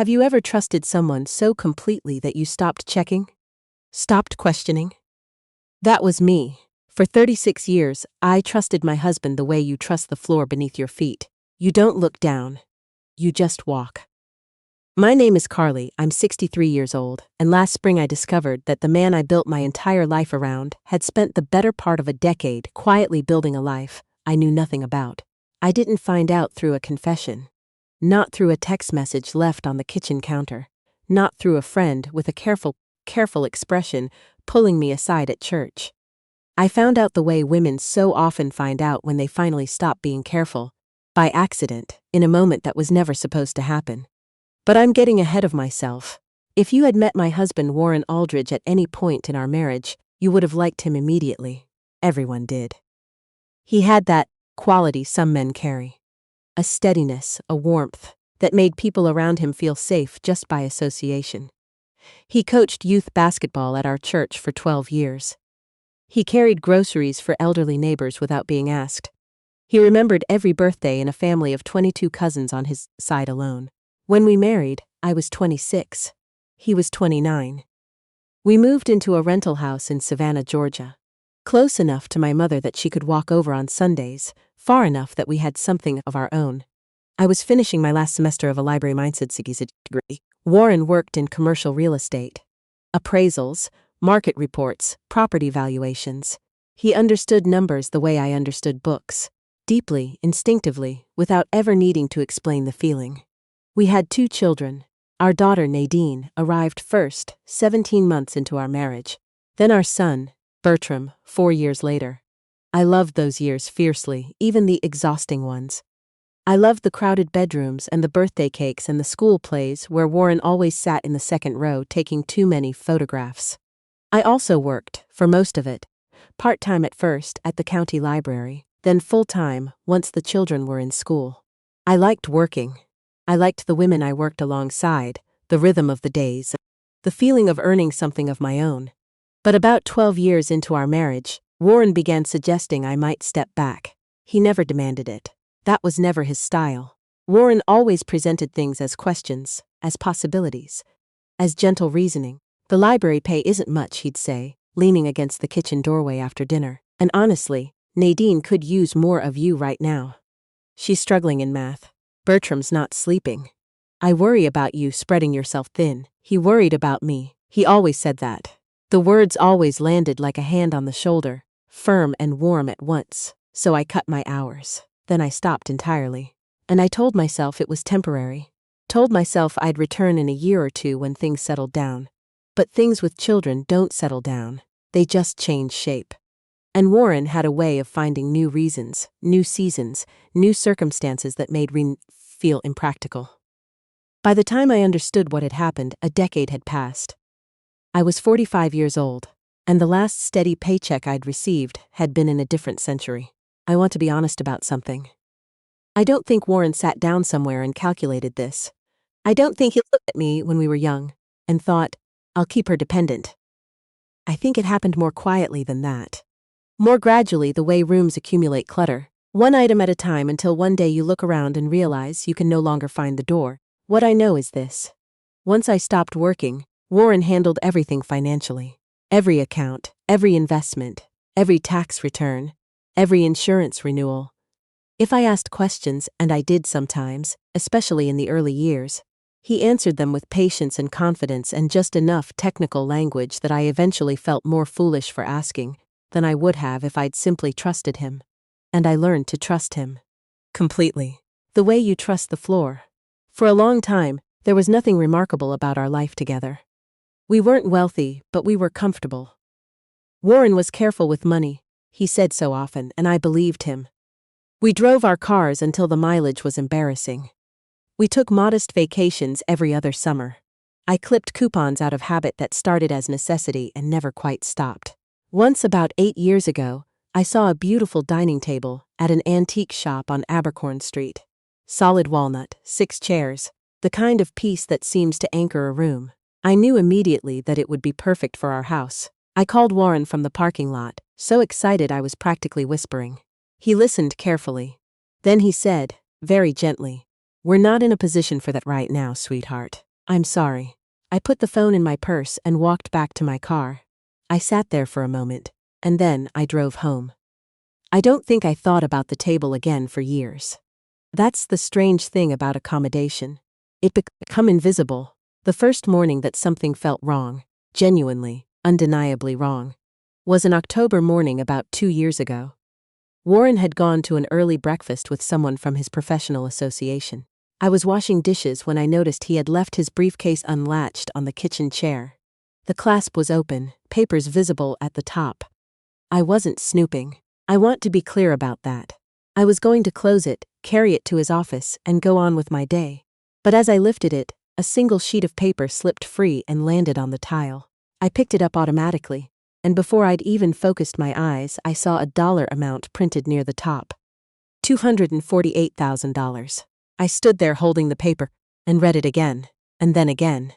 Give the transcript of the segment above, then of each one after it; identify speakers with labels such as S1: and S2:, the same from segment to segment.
S1: Have you ever trusted someone so completely that you stopped checking? Stopped questioning? That was me. For 36 years, I trusted my husband the way you trust the floor beneath your feet. You don't look down. You just walk. My name is Carly, I'm 63 years old, and last spring I discovered that the man I built my entire life around had spent the better part of a decade quietly building a life I knew nothing about. I didn't find out through a confession. Not through a text message left on the kitchen counter. Not through a friend with a careful expression pulling me aside at church. I found out the way women so often find out when they finally stop being careful. By accident, in a moment that was never supposed to happen. But I'm getting ahead of myself. If you had met my husband Warren Aldridge at any point in our marriage, you would have liked him immediately. Everyone did. He had that quality some men carry. A steadiness, a warmth, that made people around him feel safe just by association. He coached youth basketball at our church for 12 years. He carried groceries for elderly neighbors without being asked. He remembered every birthday in a family of 22 cousins on his side alone. When we married, I was 26. He was 29. We moved into a rental house in Savannah, Georgia. Close enough to my mother that she could walk over on Sundays, far enough that we had something of our own. I was finishing my last semester of a library mindset degree. Warren worked in commercial real estate. Appraisals, market reports, property valuations. He understood numbers the way I understood books. Deeply, instinctively, without ever needing to explain the feeling. We had 2 children. Our daughter Nadine arrived first, 17 months into our marriage. Then our son, Bertram, 4 years later. I loved those years fiercely, even the exhausting ones. I loved the crowded bedrooms and the birthday cakes and the school plays where Warren always sat in the second row taking too many photographs. I also worked, for most of it, part-time at first at the county library, then full-time once the children were in school. I liked working. I liked the women I worked alongside, the rhythm of the days, the feeling of earning something of my own. But about 12 years into our marriage, Warren began suggesting I might step back. He never demanded it. That was never his style. Warren always presented things as questions, as possibilities, as gentle reasoning. The library pay isn't much, he'd say, leaning against the kitchen doorway after dinner. And honestly, Nadine could use more of you right now. She's struggling in math. Bertram's not sleeping. I worry about you spreading yourself thin. He worried about me. He always said that. The words always landed like a hand on the shoulder, firm and warm at once. So I cut my hours. Then I stopped entirely. And I told myself it was temporary. Told myself I'd return in a year or 2 when things settled down. But things with children don't settle down. They just change shape. And Warren had a way of finding new reasons, new seasons, new circumstances that made feel impractical. By the time I understood what had happened, a decade had passed. I was 45 years old, and the last steady paycheck I'd received had been in a different century. I want to be honest about something. I don't think Warren sat down somewhere and calculated this. I don't think he looked at me when we were young and thought, I'll keep her dependent. I think it happened more quietly than that. More gradually, the way rooms accumulate clutter, one item at a time, until one day you look around and realize you can no longer find the door. What I know is this. Once I stopped working, Warren handled everything financially. Every account, every investment, every tax return, every insurance renewal. If I asked questions, and I did sometimes, especially in the early years, he answered them with patience and confidence and just enough technical language that I eventually felt more foolish for asking than I would have if I'd simply trusted him. And I learned to trust him. Completely. The way you trust the floor. For a long time, there was nothing remarkable about our life together. We weren't wealthy, but we were comfortable. Warren was careful with money. He said so often, and I believed him. We drove our cars until the mileage was embarrassing. We took modest vacations every other summer. I clipped coupons out of habit that started as necessity and never quite stopped. Once, about 8 years ago, I saw a beautiful dining table at an antique shop on Abercorn Street. Solid walnut, 6 chairs, the kind of piece that seems to anchor a room. I knew immediately that it would be perfect for our house. I called Warren from the parking lot, so excited I was practically whispering. He listened carefully. Then he said, very gently, "We're not in a position for that right now, sweetheart. I'm sorry. I put the phone in my purse and walked back to my car. I sat there for a moment, and then I drove home. I don't think I thought about the table again for years. That's the strange thing about accommodation. It become invisible. The first morning that something felt wrong, genuinely, undeniably wrong, was an October morning about 2 years ago. Warren had gone to an early breakfast with someone from his professional association. I was washing dishes when I noticed he had left his briefcase unlatched on the kitchen chair. The clasp was open, papers visible at the top. I wasn't snooping. I want to be clear about that. I was going to close it, carry it to his office, and go on with my day. But as I lifted it, a single sheet of paper slipped free and landed on the tile. I picked it up automatically, and before I'd even focused my eyes, I saw a dollar amount printed near the top. $248,000. I stood there holding the paper and read it again, and then again.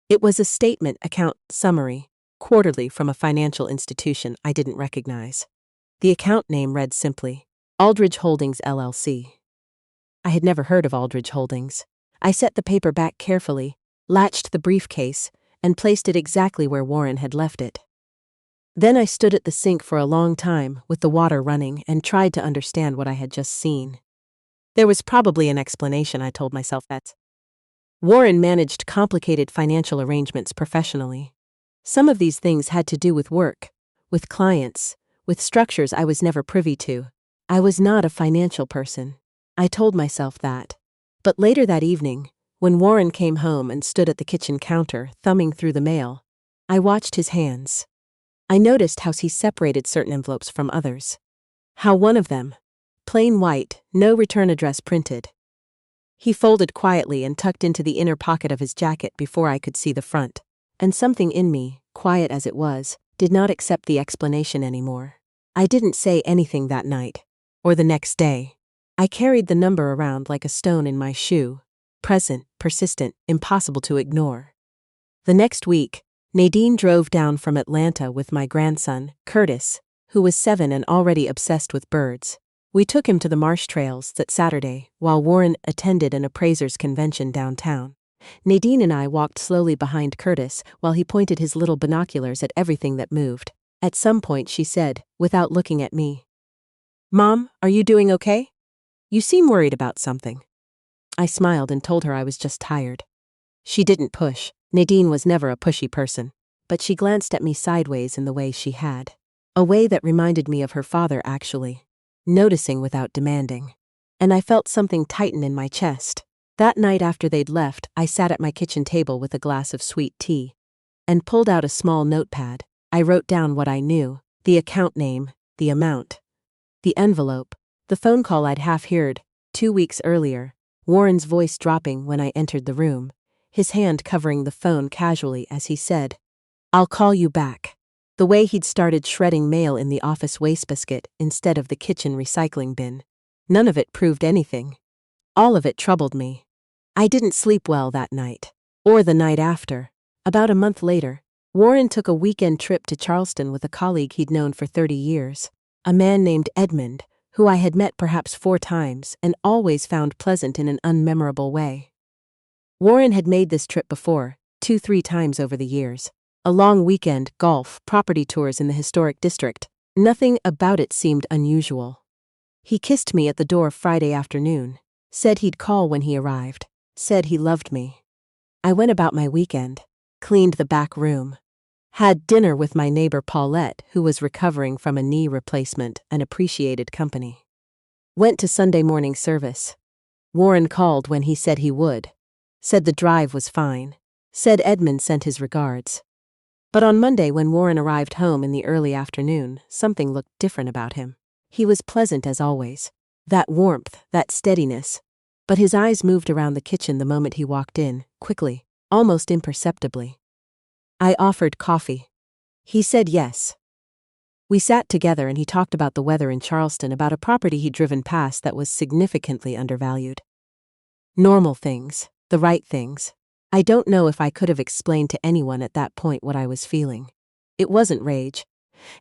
S1: It was a statement account summary, quarterly from a financial institution I didn't recognize. The account name read simply, Aldridge Holdings LLC. I had never heard of Aldridge Holdings. I set the paper back carefully, latched the briefcase, and placed it exactly where Warren had left it. Then I stood at the sink for a long time with the water running and tried to understand what I had just seen. There was probably an explanation, I told myself that. Warren managed complicated financial arrangements professionally. Some of these things had to do with work, with clients, with structures I was never privy to. I was not a financial person. I told myself that. But later that evening, when Warren came home and stood at the kitchen counter, thumbing through the mail, I watched his hands. I noticed how he separated certain envelopes from others. How one of them, plain white, no return address printed. He folded quietly and tucked into the inner pocket of his jacket before I could see the front. And something in me, quiet as it was, did not accept the explanation anymore. I didn't say anything that night, or the next day. I carried the number around like a stone in my shoe, present, persistent, impossible to ignore. The next week, Nadine drove down from Atlanta with my grandson, Curtis, who was 7 and already obsessed with birds. We took him to the marsh trails that Saturday, while Warren attended an appraisers convention downtown. Nadine and I walked slowly behind Curtis while he pointed his little binoculars at everything that moved. At some point she said, without looking at me, "Mom, are you doing okay? You seem worried about something." I smiled and told her I was just tired. She didn't push. Nadine was never a pushy person, but she glanced at me sideways in the way she had. A way that reminded me of her father, actually. Noticing without demanding. And I felt something tighten in my chest. That night after they'd left, I sat at my kitchen table with a glass of sweet tea and pulled out a small notepad. I wrote down what I knew, the account name, the amount, the envelope, the phone call I'd half heard 2 weeks earlier, Warren's voice dropping when I entered the room, his hand covering the phone casually as he said, "I'll call you back." The way he'd started shredding mail in the office wastebasket instead of the kitchen recycling bin. None of it proved anything. All of it troubled me. I didn't sleep well that night. Or the night after. About a month later, Warren took a weekend trip to Charleston with a colleague he'd known for 30 years. A man named Edmund, who I had met perhaps 4 times and always found pleasant in an unmemorable way. Warren had made this trip before, 2-3 times over the years. A long weekend, golf, property tours in the historic district. Nothing about it seemed unusual. He kissed me at the door Friday afternoon, said he'd call when he arrived, said he loved me. I went about my weekend, cleaned the back room, had dinner with my neighbor Paulette, who was recovering from a knee replacement and appreciated company. Went to Sunday morning service. Warren called when he said he would. Said the drive was fine. Said Edmund sent his regards. But on Monday when Warren arrived home in the early afternoon, something looked different about him. He was pleasant as always. That warmth, that steadiness. But his eyes moved around the kitchen the moment he walked in, quickly, almost imperceptibly. I offered coffee. He said yes. We sat together and he talked about the weather in Charleston, about a property he'd driven past that was significantly undervalued. Normal things, the right things. I don't know if I could have explained to anyone at that point what I was feeling. It wasn't rage.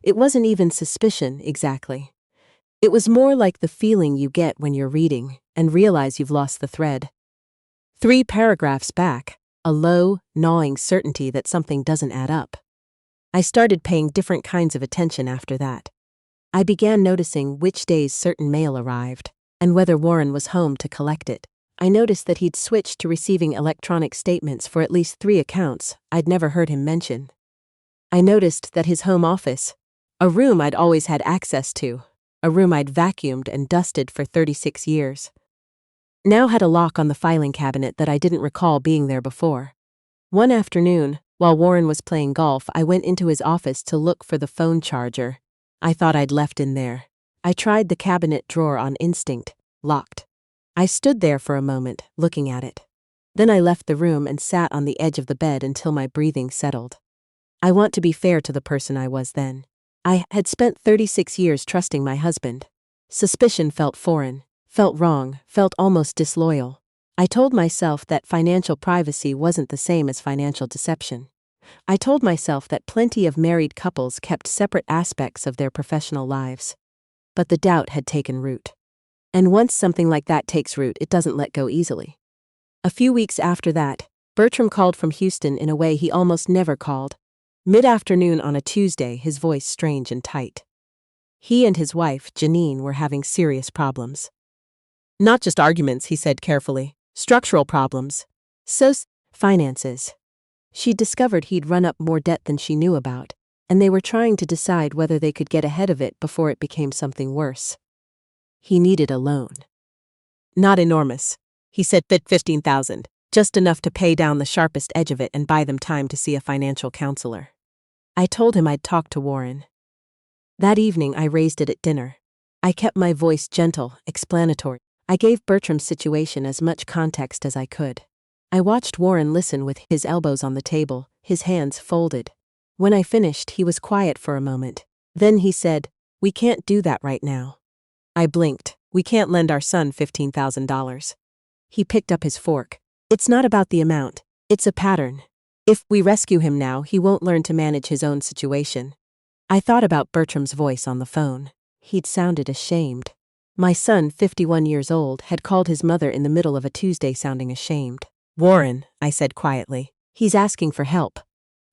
S1: It wasn't even suspicion, exactly. It was more like the feeling you get when you're reading and realize you've lost the thread. 3 paragraphs back, a low, gnawing certainty that something doesn't add up. I started paying different kinds of attention after that. I began noticing which days certain mail arrived, and whether Warren was home to collect it. I noticed that he'd switched to receiving electronic statements for at least 3 accounts I'd never heard him mention. I noticed that his home office, a room I'd always had access to, a room I'd vacuumed and dusted for 36 years, now had a lock on the filing cabinet that I didn't recall being there before. One afternoon, while Warren was playing golf, I went into his office to look for the phone charger I thought I'd left in there. I tried the cabinet drawer on instinct, locked. I stood there for a moment, looking at it. Then I left the room and sat on the edge of the bed until my breathing settled. I want to be fair to the person I was then. I had spent 36 years trusting my husband. Suspicion felt foreign, felt wrong, felt almost disloyal. I told myself that financial privacy wasn't the same as financial deception. I told myself that plenty of married couples kept separate aspects of their professional lives. But the doubt had taken root. And once something like that takes root, it doesn't let go easily. A few weeks after that, Bertram called from Houston in a way he almost never called. Mid-afternoon on a Tuesday, his voice strange and tight. He and his wife, Janine, were having serious problems. Not just arguments, he said carefully. Structural problems. Finances. She'd discovered he'd run up more debt than she knew about, and they were trying to decide whether they could get ahead of it before it became something worse. He needed a loan. Not enormous. He said $15,000, just enough to pay down the sharpest edge of it and buy them time to see a financial counselor. I told him I'd talk to Warren. That evening I raised it at dinner. I kept my voice gentle, explanatory. I gave Bertram's situation as much context as I could. I watched Warren listen with his elbows on the table, his hands folded. When I finished, he was quiet for a moment. Then he said, "We can't do that right now." I blinked. "We can't lend our son $15,000. He picked up his fork. "It's not about the amount. It's a pattern. If we rescue him now, he won't learn to manage his own situation." I thought about Bertram's voice on the phone. He'd sounded ashamed. My son, 51 years old, had called his mother in the middle of a Tuesday sounding ashamed. "Warren," I said quietly, "he's asking for help.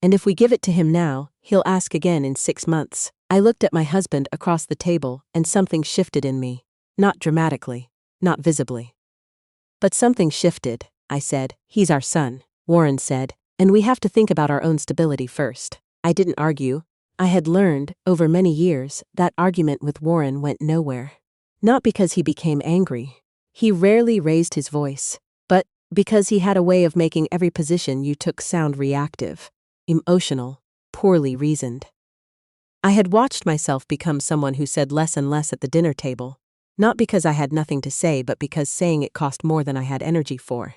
S1: And if we give it to him now, he'll ask again in 6 months." I looked at my husband across the table, and something shifted in me. Not dramatically, not visibly. But something shifted. I said, "He's our son," Warren said, "and we have to think about our own stability first." I didn't argue. I had learned, over many years, that argument with Warren went nowhere. Not because he became angry. He rarely raised his voice, but because he had a way of making every position you took sound reactive, emotional, poorly reasoned. I had watched myself become someone who said less and less at the dinner table, not because I had nothing to say, but because saying it cost more than I had energy for.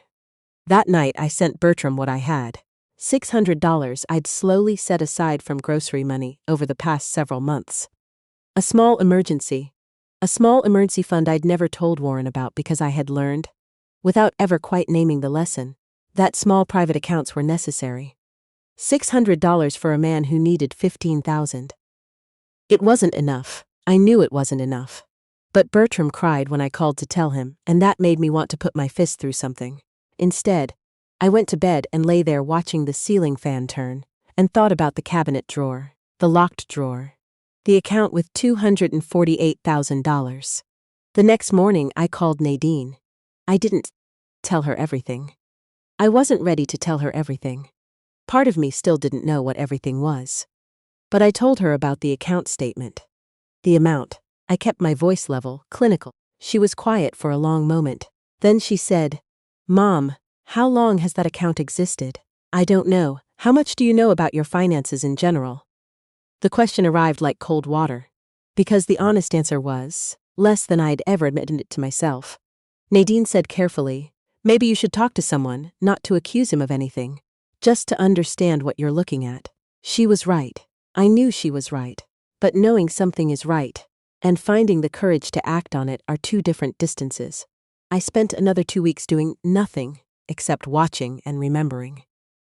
S1: That night I sent Bertram what I had, $600 I'd slowly set aside from grocery money over the past several months. A small emergency fund I'd never told Warren about because I had learned, without ever quite naming the lesson, that small private accounts were necessary. $600 for a man who needed $15,000. It wasn't enough. I knew it wasn't enough. But Bertram cried when I called to tell him, and that made me want to put my fist through something. Instead, I went to bed and lay there watching the ceiling fan turn, and thought about the cabinet drawer, the locked drawer, the account with $248,000. The next morning I called Nadine. I didn't tell her everything. I wasn't ready to tell her everything. Part of me still didn't know what everything was. But I told her about the account statement. The amount. I kept my voice level, clinical. She was quiet for a long moment. Then she said, "Mom, how long has that account existed?" "I don't know. How much do you know about your finances in general?" The question arrived like cold water, because the honest answer was, less than I'd ever admitted it to myself. Nadine said carefully, "Maybe you should talk to someone, not to accuse him of anything, just to understand what you're looking at." She was right. I knew she was right. But knowing something is right, and finding the courage to act on it are two different distances. I spent another 2 weeks doing nothing except watching and remembering.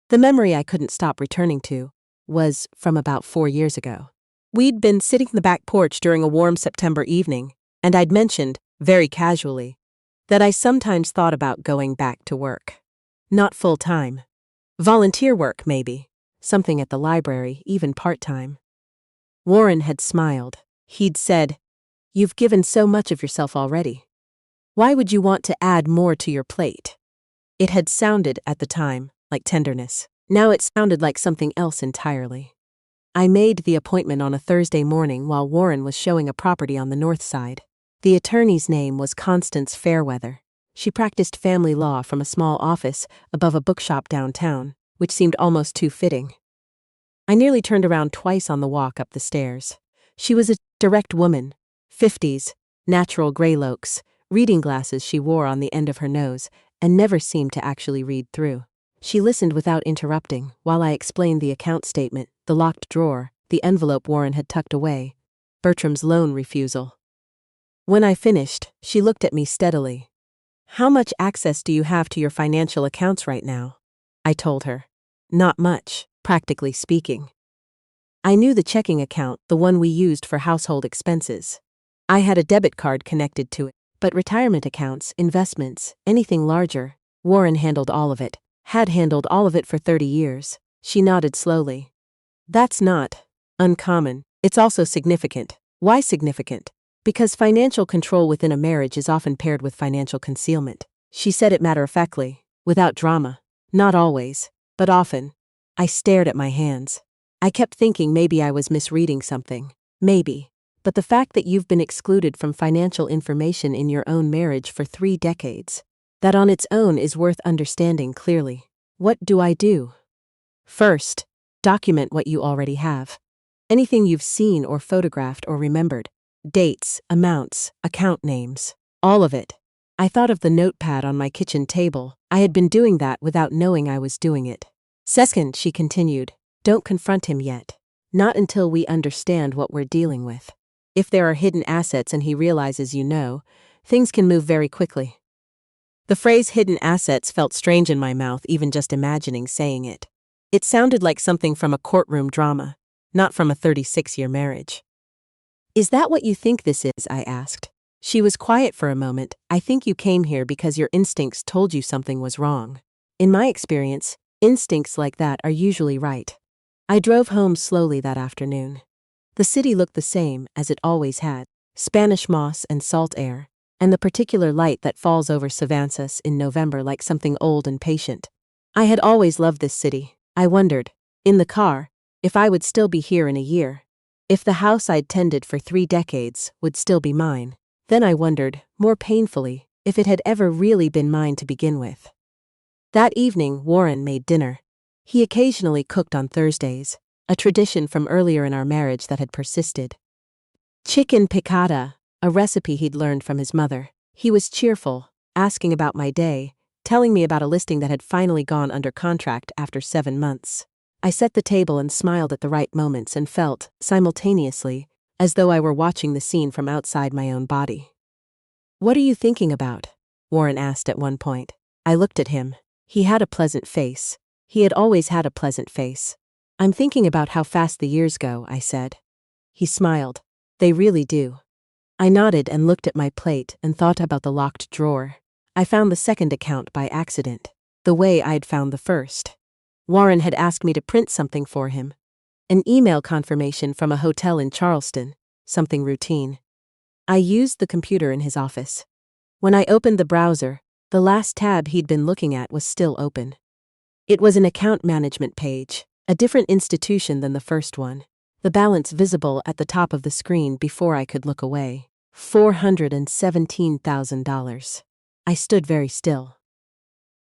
S1: The memory I couldn't stop returning to was from about 4 years ago. We'd been sitting in the back porch during a warm September evening, and I'd mentioned, very casually, that I sometimes thought about going back to work. Not full-time, Volunteer work, maybe. Something at the library, even part-time. Warren had smiled. He'd said, "You've given so much of yourself already. Why would you want to add more to your plate?" It had sounded, at the time, like tenderness. Now it sounded like something else entirely. I made the appointment on a Thursday morning while Warren was showing a property on the north side. The attorney's name was Constance Fairweather. She practiced family law from a small office above a bookshop downtown, which seemed almost too fitting. I nearly turned around twice on the walk up the stairs. She was a direct woman, 50s, natural gray locks, reading glasses she wore on the end of her nose, and never seemed to actually read through. She listened without interrupting while I explained the account statement, the locked drawer, the envelope Warren had tucked away, Bertram's loan refusal. When I finished, she looked at me steadily. "How much access do you have to your financial accounts right now?" I told her. "Not much, practically speaking." I knew the checking account, the one we used for household expenses. I had a debit card connected to it, but retirement accounts, investments, anything larger, Warren handled all of it, had handled all of it for 30 years. She nodded slowly. "That's not uncommon. It's also significant." "Why significant?" "Because financial control within a marriage is often paired with financial concealment." She said it matter-of-factly, without drama. "Not always, but often." I stared at my hands. I kept thinking maybe I was misreading something. Maybe. But the fact that you've been excluded from financial information in your own marriage for 3 decades, that on its own is worth understanding clearly. What do I do? First, document what you already have. Anything you've seen or photographed or remembered. Dates, amounts, account names. All of it. I thought of the notepad on my kitchen table. I had been doing that without knowing I was doing it. Second, she continued, don't confront him yet. Not until we understand what we're dealing with. If there are hidden assets and he realizes you know, things can move very quickly. The phrase hidden assets felt strange in my mouth even just imagining saying it. It sounded like something from a courtroom drama, not from a 36-year marriage. Is that what you think this is? I asked. She was quiet for a moment. I think you came here because your instincts told you something was wrong. In my experience, instincts like that are usually right. I drove home slowly that afternoon. The city looked the same as it always had, Spanish moss and salt air, and the particular light that falls over Cervantes in November like something old and patient. I had always loved this city. I wondered, in the car, if I would still be here in a year. If the house I'd tended for 3 decades would still be mine. Then I wondered, more painfully, if it had ever really been mine to begin with. That evening, Warren made dinner. He occasionally cooked on Thursdays, a tradition from earlier in our marriage that had persisted. Chicken piccata, a recipe he'd learned from his mother. He was cheerful, asking about my day, telling me about a listing that had finally gone under contract after 7 months. I set the table and smiled at the right moments and felt, simultaneously, as though I were watching the scene from outside my own body. What are you thinking about? Warren asked at one point. I looked at him. He had a pleasant face. He had always had a pleasant face. I'm thinking about how fast the years go, I said. He smiled. They really do. I nodded and looked at my plate and thought about the locked drawer. I found the second account by accident, the way I'd found the first. Warren had asked me to print something for him. An email confirmation from a hotel in Charleston, something routine. I used the computer in his office. When I opened the browser, the last tab he'd been looking at was still open. It was an account management page, a different institution than the first one. The balance visible at the top of the screen before I could look away. $417,000. I stood very still.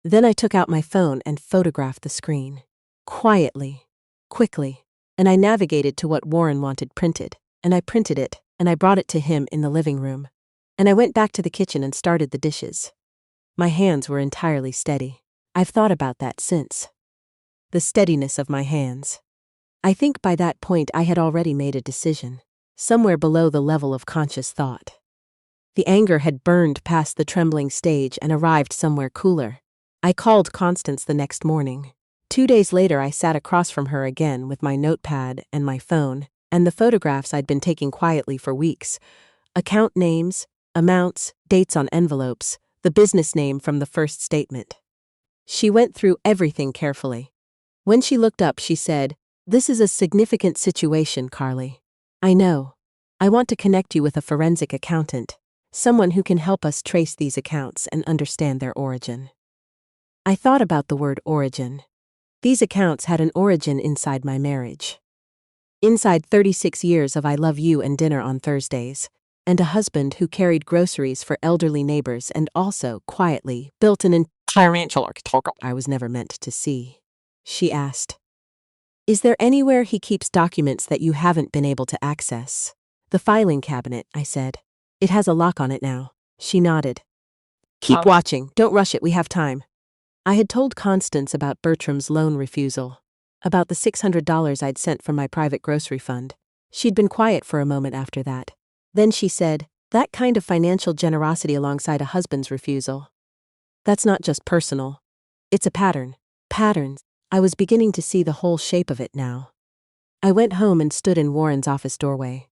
S1: Then I took out my phone and photographed the screen. Quietly, quickly, and I navigated to what Warren wanted printed, and I printed it, and I brought it to him in the living room. And I went back to the kitchen and started the dishes. My hands were entirely steady. I've thought about that since. The steadiness of my hands. I think by that point I had already made a decision, somewhere below the level of conscious thought. The anger had burned past the trembling stage and arrived somewhere cooler. I called Constance the next morning. 2 days later I sat across from her again with my notepad and my phone, and the photographs I'd been taking quietly for weeks. Account names, amounts, dates on envelopes, the business name from the first statement. She went through everything carefully. When she looked up, she said, "This is a significant situation, Carly. I know. I want to connect you with a forensic accountant, someone who can help us trace these accounts and understand their origin." I thought about the word origin. These accounts had an origin inside my marriage. Inside 36 years of I love you and dinner on Thursdays, and a husband who carried groceries for elderly neighbors and also, quietly, built an financial architect I was never meant to see. She asked, "Is there anywhere he keeps documents that you haven't been able to access?" "The filing cabinet," I said. "It has a lock on it now." She nodded. "Keep watching, don't rush it, we have time." I had told Constance about Bertram's loan refusal, about the $600 I'd sent from my private grocery fund. She'd been quiet for a moment after that. Then she said, "That kind of financial generosity alongside a husband's refusal. That's not just personal. It's a pattern. Patterns." I was beginning to see the whole shape of it now. I went home and stood in Warren's office doorway.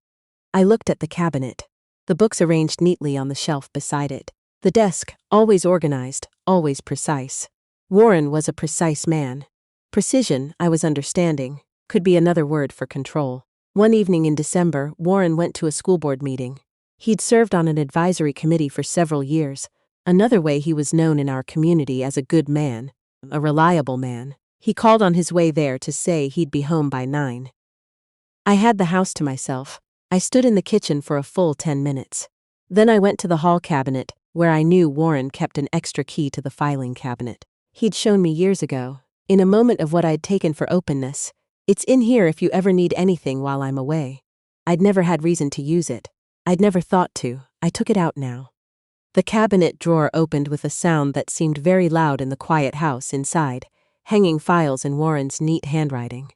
S1: I looked at the cabinet, the books arranged neatly on the shelf beside it, the desk, always organized, always precise. Warren was a precise man. Precision, I was understanding, could be another word for control. One evening in December, Warren went to a school board meeting. He'd served on an advisory committee for several years, another way he was known in our community as a good man, a reliable man. He called on his way there to say he'd be home by 9. I had the house to myself. I stood in the kitchen for a full 10 minutes. Then I went to the hall cabinet, where I knew Warren kept an extra key to the filing cabinet. He'd shown me years ago, in a moment of what I'd taken for openness. "It's in here if you ever need anything while I'm away." I'd never had reason to use it. I'd never thought to. I took it out now. The cabinet drawer opened with a sound that seemed very loud in the quiet house inside, hanging files in Warren's neat handwriting.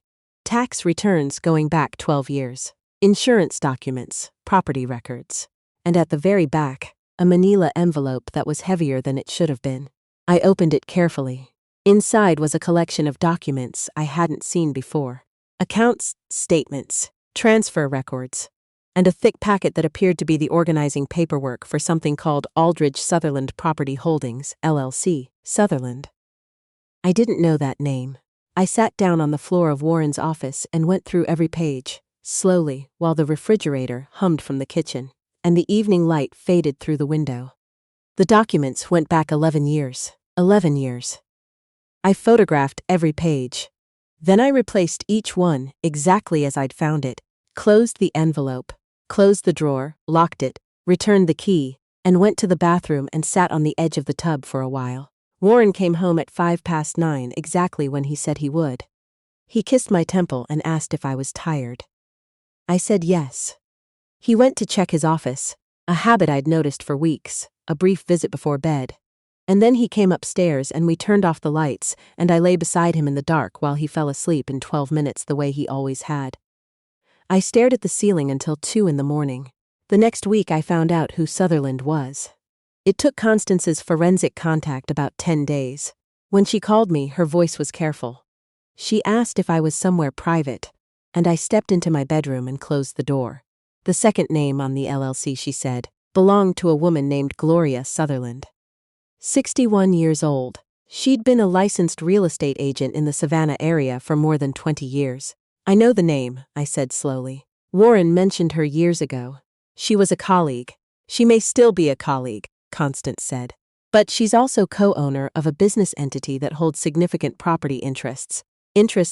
S1: Tax returns going back 12 years. Insurance documents, property records. And at the very back, a manila envelope that was heavier than it should have been. I opened it carefully. Inside was a collection of documents I hadn't seen before. Accounts, statements, transfer records, and a thick packet that appeared to be the organizing paperwork for something called Aldridge Sutherland Property Holdings, LLC, Sutherland. I didn't know that name. I sat down on the floor of Warren's office and went through every page, slowly, while the refrigerator hummed from the kitchen, and the evening light faded through the window. The documents went back 11 years. 11 years. I photographed every page. Then I replaced each one exactly as I'd found it, closed the envelope, closed the drawer, locked it, returned the key, and went to the bathroom and sat on the edge of the tub for a while. Warren came home at 9:05, exactly when he said he would. He kissed my temple and asked if I was tired. I said yes. He went to check his office, a habit I'd noticed for weeks, a brief visit before bed. And then he came upstairs and we turned off the lights, and I lay beside him in the dark while he fell asleep in 12 minutes the way he always had. I stared at the ceiling until 2 in the morning. The next week I found out who Sutherland was. It took Constance's forensic contact about 10 days. When she called me, her voice was careful. She asked if I was somewhere private, and I stepped into my bedroom and closed the door. The second name on the LLC, she said, belonged to a woman named Gloria Sutherland. 61 years old. She'd been a licensed real estate agent in the Savannah area for more than 20 years. "I know the name," I said slowly. "Warren mentioned her years ago. She was a colleague." "She may still be a colleague," Constance said. "But she's also co-owner of a business entity that holds significant property interests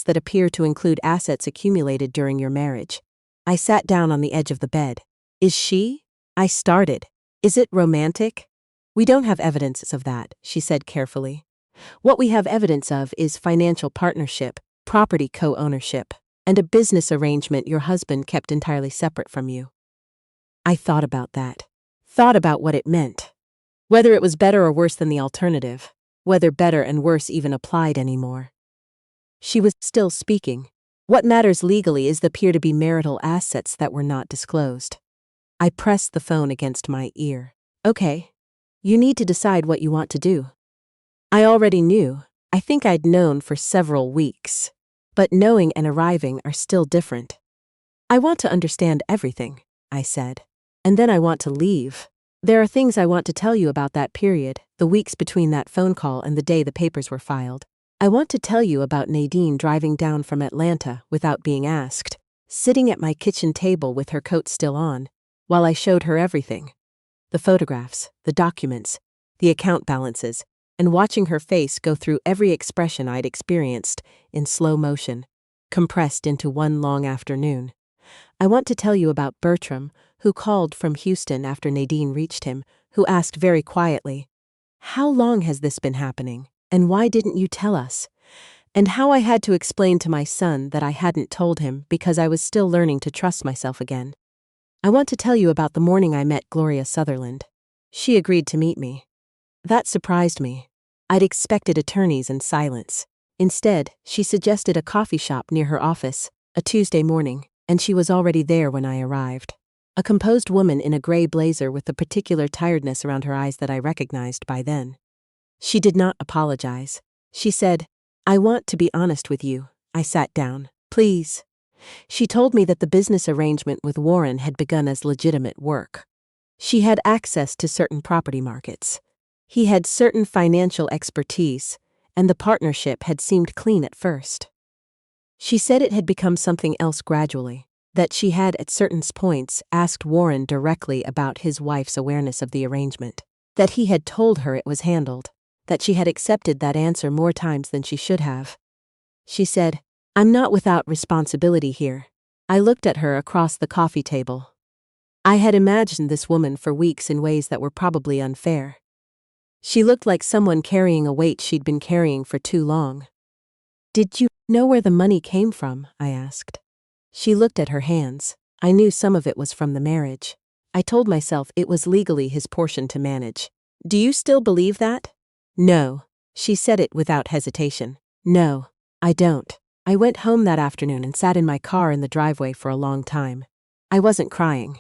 S1: that appear to include assets accumulated during your marriage." I sat down on the edge of the bed. "Is she?" I started. "Is it romantic?" "We don't have evidence of that," she said carefully. "What we have evidence of is financial partnership, property co-ownership, and a business arrangement your husband kept entirely separate from you." I thought about that. Thought about what it meant. Whether it was better or worse than the alternative. Whether better and worse even applied anymore. She was still speaking. "What matters legally is the appear-to-be marital assets that were not disclosed." I pressed the phone against my ear. "Okay. You need to decide what you want to do." I already knew. I think I'd known for several weeks. But knowing and arriving are still different. "I want to understand everything," I said. "And then I want to leave. There are things I want to tell you about that period, the weeks between that phone call and the day the papers were filed. I want to tell you about Nadine driving down from Atlanta without being asked, sitting at my kitchen table with her coat still on, while I showed her everything. The photographs, the documents, the account balances, and watching her face go through every expression I'd experienced in slow motion, compressed into one long afternoon. I want to tell you about Bertram, who called from Houston after Nadine reached him, who asked very quietly, "How long has this been happening, and why didn't you tell us?" And how I had to explain to my son that I hadn't told him because I was still learning to trust myself again. I want to tell you about the morning I met Gloria Sutherland. She agreed to meet me. That surprised me. I'd expected attorneys and silence. Instead, she suggested a coffee shop near her office, a Tuesday morning, and she was already there when I arrived. A composed woman in a gray blazer with the particular tiredness around her eyes that I recognized by then. She did not apologize. She said, "I want to be honest with you." I sat down. "Please." She told me that the business arrangement with Warren had begun as legitimate work. She had access to certain property markets. He had certain financial expertise, and the partnership had seemed clean at first. She said it had become something else gradually, that she had at certain points asked Warren directly about his wife's awareness of the arrangement, that he had told her it was handled, that she had accepted that answer more times than she should have. She said, "I'm not without responsibility here." I looked at her across the coffee table. I had imagined this woman for weeks in ways that were probably unfair. She looked like someone carrying a weight she'd been carrying for too long. "Did you know where the money came from?" I asked. She looked at her hands. I knew some of it was from the marriage. I told myself it was legally his portion to manage. "Do you still believe that?" "No." She said it without hesitation. "No, I don't." I went home that afternoon and sat in my car in the driveway for a long time. I wasn't crying.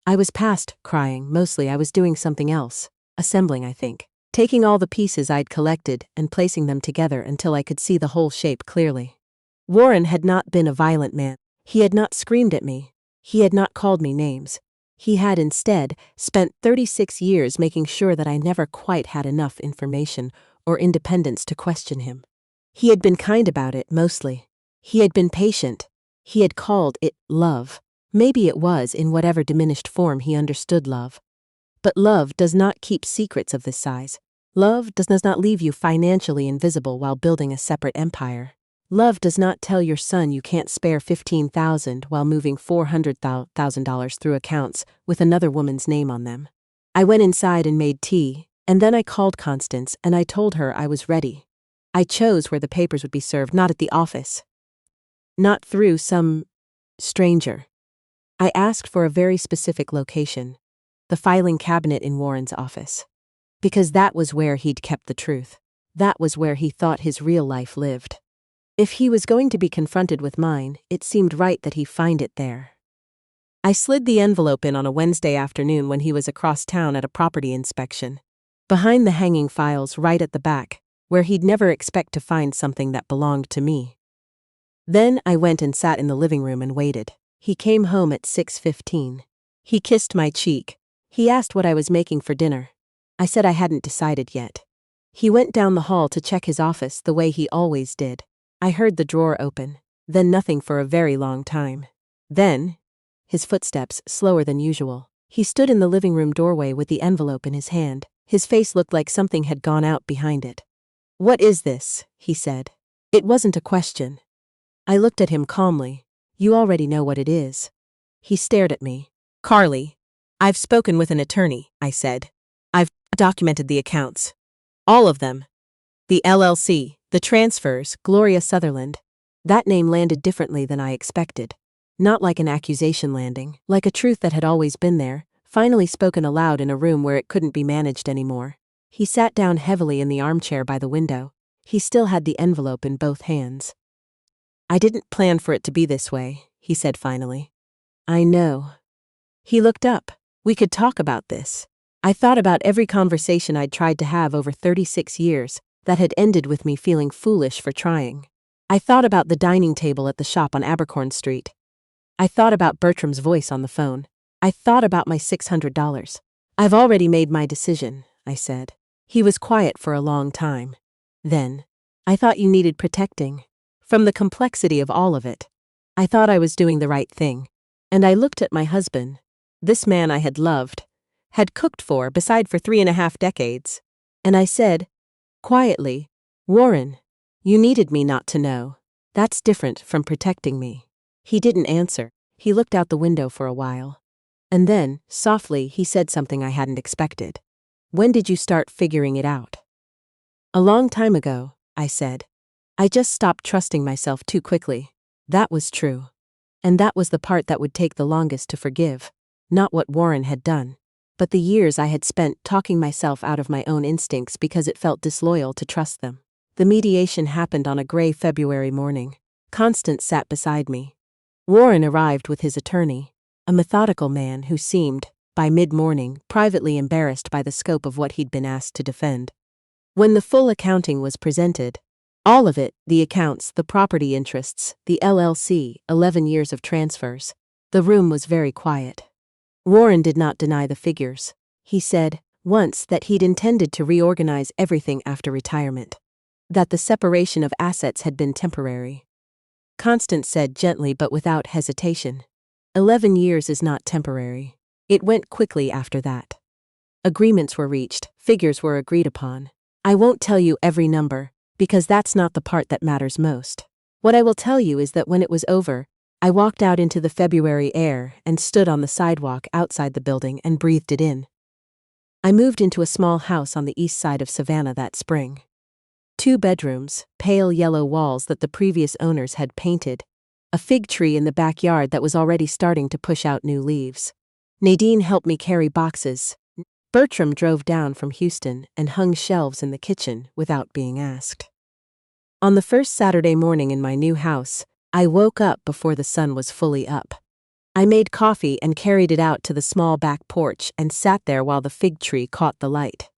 S1: I was past crying. Mostly I was doing something else. Assembling, I think. Taking all the pieces I'd collected and placing them together until I could see the whole shape clearly. Warren had not been a violent man. He had not screamed at me. He had not called me names. He had instead spent 36 years making sure that I never quite had enough information or independence to question him. He had been kind about it, mostly. He had been patient. He had called it love. Maybe it was in whatever diminished form he understood love. But love does not keep secrets of this size. Love does not leave you financially invisible while building a separate empire. Love does not tell your son you can't spare $15,000 while moving $400,000 through accounts with another woman's name on them. I went inside and made tea, and then I called Constance and I told her I was ready. I chose where the papers would be served, not at the office. Not through some stranger. I asked for a very specific location, the filing cabinet in Warren's office. Because that was where he'd kept the truth. That was where he thought his real life lived. If he was going to be confronted with mine, it seemed right that he find it there. I slid the envelope in on a Wednesday afternoon when he was across town at a property inspection. Behind the hanging files right at the back, where he'd never expect to find something that belonged to me. Then I went and sat in the living room and waited. He came home at 6:15. He kissed my cheek. He asked what I was making for dinner. I said I hadn't decided yet. He went down the hall to check his office the way he always did. I heard the drawer open, then nothing for a very long time. Then, his footsteps slower than usual. He stood in the living room doorway with the envelope in his hand. His face looked like something had gone out behind it. "What is this?" he said. It wasn't a question. I looked at him calmly. "You already know what it is." He stared at me. "Carly, I've spoken with an attorney," I said. "I've documented the accounts. All of them. The LLC, the transfers, Gloria Sutherland." That name landed differently than I expected. Not like an accusation landing, like a truth that had always been there, finally spoken aloud in a room where it couldn't be managed anymore. He sat down heavily in the armchair by the window. He still had the envelope in both hands. "I didn't plan for it to be this way," he said finally. "I know." He looked up. "We could talk about this." I thought about every conversation I'd tried to have over 36 years that had ended with me feeling foolish for trying. I thought about the dining table at the shop on Abercorn Street. I thought about Bertram's voice on the phone. I thought about my $600. "I've already made my decision," I said. He was quiet for a long time. Then, I thought you needed protecting. From the complexity of all of it, I thought I was doing the right thing. And I looked at my husband, this man I had loved, had cooked for, beside for 3.5 decades. And I said, quietly, Warren, you needed me not to know. That's different from protecting me. He didn't answer. He looked out the window for a while. And then, softly, he said something I hadn't expected. When did you start figuring it out? A long time ago, I said. I just stopped trusting myself too quickly. That was true. And that was the part that would take the longest to forgive. Not what Warren had done, but the years I had spent talking myself out of my own instincts because it felt disloyal to trust them. The mediation happened on a gray February morning. Constance sat beside me. Warren arrived with his attorney, a methodical man who seemed, by mid-morning, privately embarrassed by the scope of what he'd been asked to defend. When the full accounting was presented, all of it, the accounts, the property interests, the LLC, 11 years of transfers, the room was very quiet. Warren did not deny the figures. He said, once, that he'd intended to reorganize everything after retirement. That the separation of assets had been temporary. Constance said gently but without hesitation, 11 years is not temporary. It went quickly after that. Agreements were reached, figures were agreed upon. I won't tell you every number, because that's not the part that matters most. What I will tell you is that when it was over, I walked out into the February air and stood on the sidewalk outside the building and breathed it in. I moved into a small house on the east side of Savannah that spring. 2 bedrooms, pale yellow walls that the previous owners had painted, a fig tree in the backyard that was already starting to push out new leaves. Nadine helped me carry boxes. Bertram drove down from Houston and hung shelves in the kitchen without being asked. On the first Saturday morning in my new house, I woke up before the sun was fully up. I made coffee and carried it out to the small back porch and sat there while the fig tree caught the light.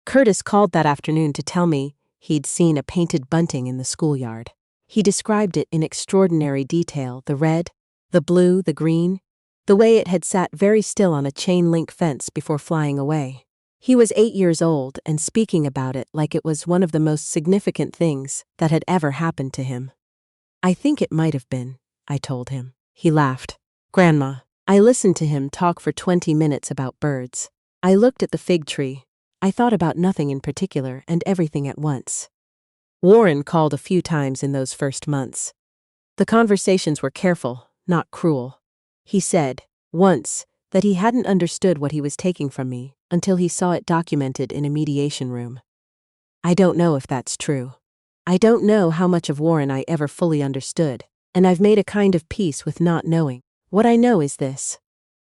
S1: Curtis called that afternoon to tell me he'd seen a painted bunting in the schoolyard. He described it in extraordinary detail, the red, the blue, the green, the way it had sat very still on a chain-link fence before flying away. He was 8 years old and speaking about it like it was one of the most significant things that had ever happened to him. I think it might have been, I told him. He laughed. Grandma. I listened to him talk for 20 minutes about birds. I looked at the fig tree. I thought about nothing in particular and everything at once. Warren called a few times in those first months. The conversations were careful, not cruel. He said, once, that he hadn't understood what he was taking from me until he saw it documented in a mediation room. I don't know if that's true. I don't know how much of Warren I ever fully understood, and I've made a kind of peace with not knowing. What I know is this.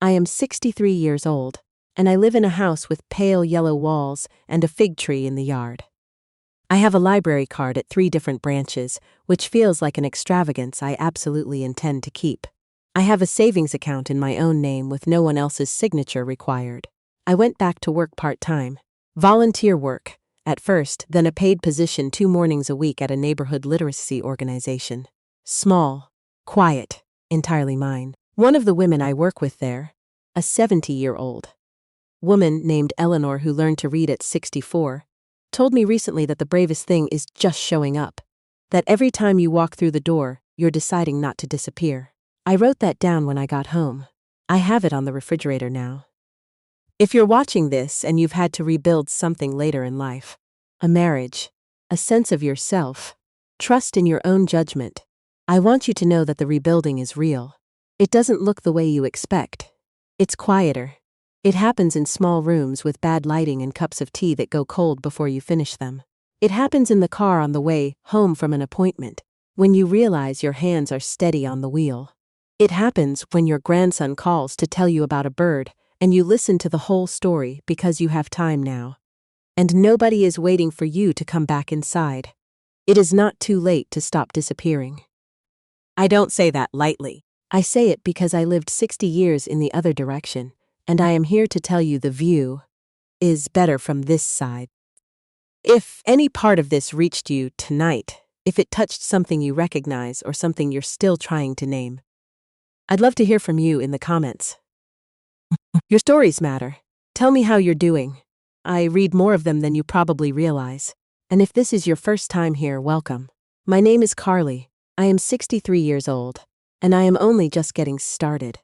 S1: I am 63 years old, and I live in a house with pale yellow walls and a fig tree in the yard. I have a library card at 3 different branches, which feels like an extravagance I absolutely intend to keep. I have a savings account in my own name with no one else's signature required. I went back to work part-time. Volunteer work, at first, then a paid position 2 mornings a week at a neighborhood literacy organization. Small, quiet, entirely mine. One of the women I work with there, a 70-year-old woman named Eleanor who learned to read at 64, told me recently that the bravest thing is just showing up. That every time you walk through the door, you're deciding not to disappear. I wrote that down when I got home. I have it on the refrigerator now. If you're watching this and you've had to rebuild something later in life, a marriage, a sense of yourself, trust in your own judgment, I want you to know that the rebuilding is real. It doesn't look the way you expect. It's quieter. It happens in small rooms with bad lighting and cups of tea that go cold before you finish them. It happens in the car on the way home from an appointment, when you realize your hands are steady on the wheel. It happens when your grandson calls to tell you about a bird, and you listen to the whole story because you have time now. And nobody is waiting for you to come back inside. It is not too late to stop disappearing. I don't say that lightly. I say it because I lived 60 years in the other direction, and I am here to tell you the view is better from this side. If any part of this reached you tonight, if it touched something you recognize or something you're still trying to name, I'd love to hear from you in the comments. Your stories matter. Tell me how you're doing. I read more of them than you probably realize. And if this is your first time here, welcome. My name is Carly. I am 63 years old, and I am only just getting started.